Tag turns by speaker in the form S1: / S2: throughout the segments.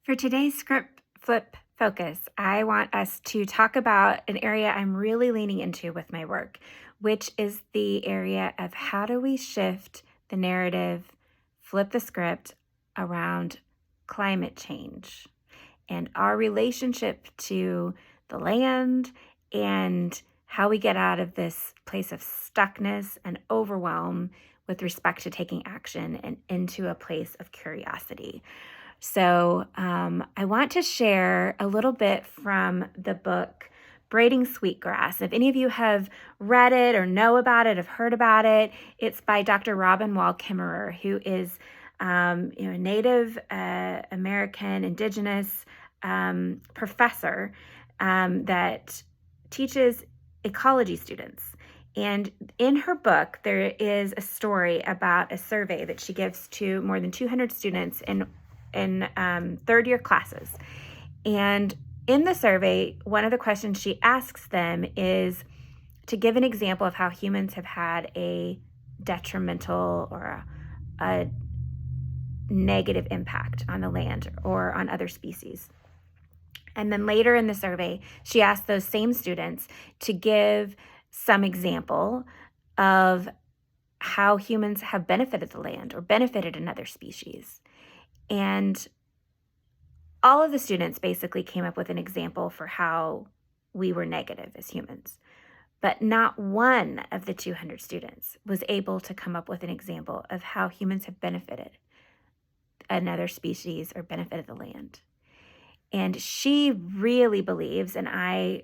S1: For today's script flip focus, I want us to talk about an area I'm really leaning into with my work, which is the area of how do we shift the narrative, flip the script around climate change and our relationship to the land and how we get out of this place of stuckness and overwhelm with respect to taking action and into a place of curiosity. So, I want to share a little bit from the book Braiding Sweetgrass. If any of you have read it or know about it, have heard about it, it's by Dr. Robin Wall Kimmerer, who is a Native American Indigenous professor that teaches ecology students. And in her book, there is a story about a survey that she gives to more than 200 students in third year classes. And in the survey, one of the questions she asks them is to give an example of how humans have had a detrimental or a negative impact on the land or on other species. And then later in the survey, she asked those same students to give some example of how humans have benefited the land or benefited another species. And all of the students basically came up with an example for how we were negative as humans. But not one of the 200 students was able to come up with an example of how humans have benefited another species or benefited the land. And she really believes, and I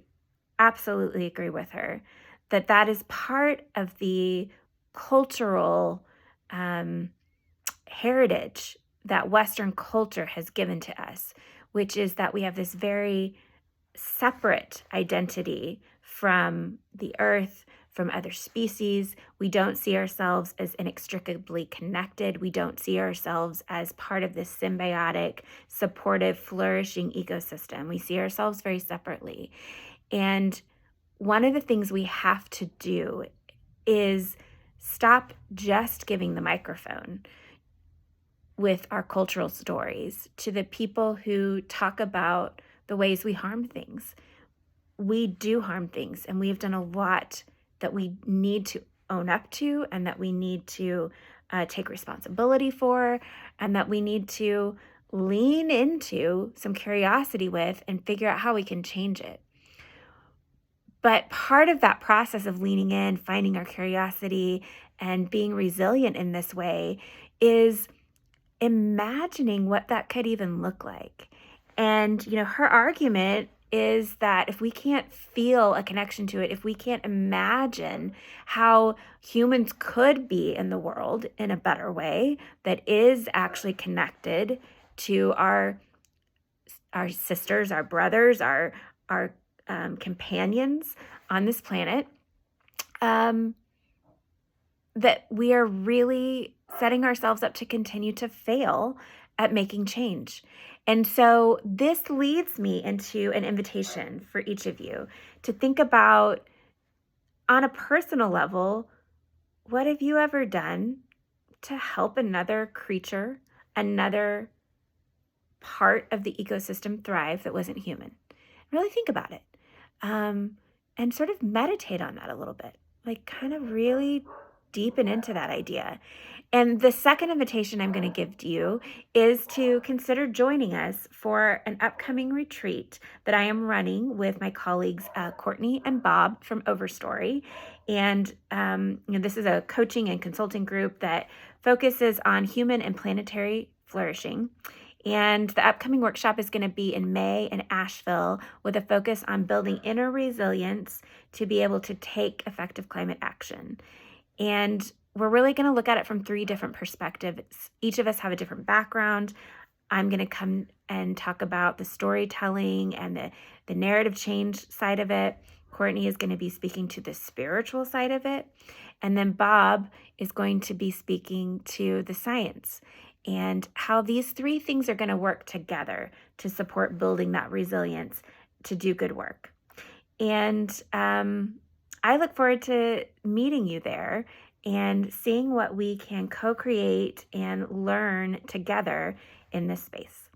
S1: absolutely agree with her, that that is part of the cultural heritage that Western culture has given to us, which is that we have this very separate identity from the earth, from other species. We don't see ourselves as inextricably connected. We don't see ourselves as part of this symbiotic, supportive, flourishing ecosystem. We see ourselves very separately. And one of the things we have to do is stop just giving the microphone with our cultural stories to the people who talk about the ways we harm things. We do harm things, and we've done a lot that we need to own up to, and that we need to take responsibility for, and that we need to lean into some curiosity with and figure out how we can change it. But part of that process of leaning in, finding our curiosity, and being resilient in this way is imagining what that could even look like. And, her argument is that if we can't feel a connection to it, if we can't imagine how humans could be in the world in a better way that is actually connected to our sisters, our brothers, our companions on this planet, that we are really setting ourselves up to continue to fail at making change. And so this leads me into an invitation for each of you to think about, on a personal level, what have you ever done to help another creature, another part of the ecosystem thrive that wasn't human? Really think about it, and sort of meditate on that a little bit, like kind of really deepen into that idea. And the second invitation I'm going to give to you is to consider joining us for an upcoming retreat that I am running with my colleagues, Courtney and Bob from Overstory. And this is a coaching and consulting group that focuses on human and planetary flourishing. And the upcoming workshop is going to be in May in Asheville with a focus on building inner resilience to be able to take effective climate action. And we're really going to look at it from 3 different perspectives. Each of us have a different background. I'm going to come and talk about the storytelling and the narrative change side of it. Courtney is going to be speaking to the spiritual side of it. And then Bob is going to be speaking to the science and how these 3 things are going to work together to support building that resilience to do good work. And I look forward to meeting you there and seeing what we can co-create and learn together in this space.